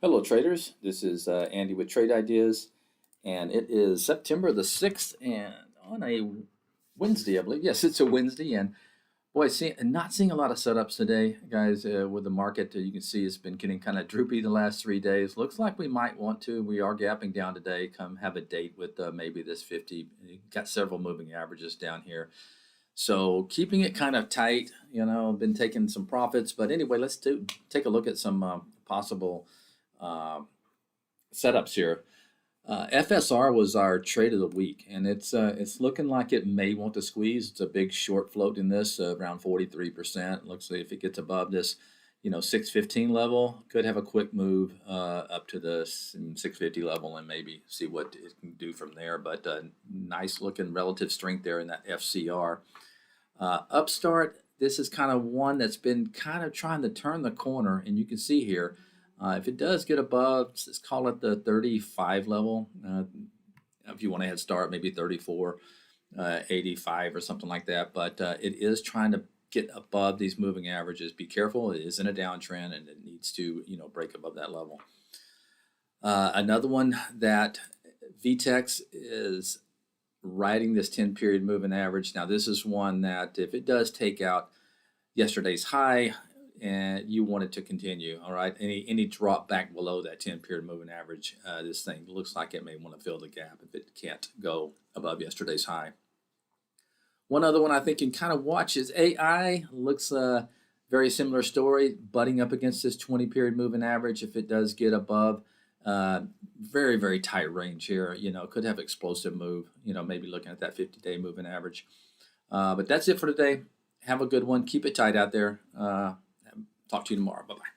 Hello traders, this is Andy with Trade Ideas, and it is September the 6th and on a Wednesday, I believe. Yes, it's a Wednesday, and boy, not seeing a lot of setups today, guys, with the market. You can see it's been getting kind of droopy the last 3 days. Looks like we might want to. We are gapping down today. Come have a date with maybe this 50. Got several moving averages down here. So keeping it kind of tight, been taking some profits. But anyway, let's take a look at some possible uh, setups here. FSR was our trade of the week, and it's looking like it may want to squeeze. It's a big short float in this, around 43%. Looks like if it gets above this, 615 level, could have a quick move up to the 650 level and maybe see what it can do from there. But nice looking relative strength there in that FCR. Upstart, this is kind of one that's been kind of trying to turn the corner, and you can see here, if it does get above, let's call it the 35 level, if you want to head start, maybe 34, 85 or something like that. But it is trying to get above these moving averages. Be careful, it is in a downtrend and it needs to, break above that level. Another one that VTEC is riding this 10-period moving average. Now, this is one that if it does take out yesterday's high, and you want it to continue, all right? Any drop back below that 10-period moving average, this thing looks like it may want to fill the gap if it can't go above yesterday's high. One other one I think you can kind of watch is AI. Looks very similar story, butting up against this 20-period moving average. If it does get above, very, very tight range here, could have explosive move, maybe looking at that 50-day moving average. But that's it for today. Have a good one. Keep it tight out there. Talk to you tomorrow. Bye-bye.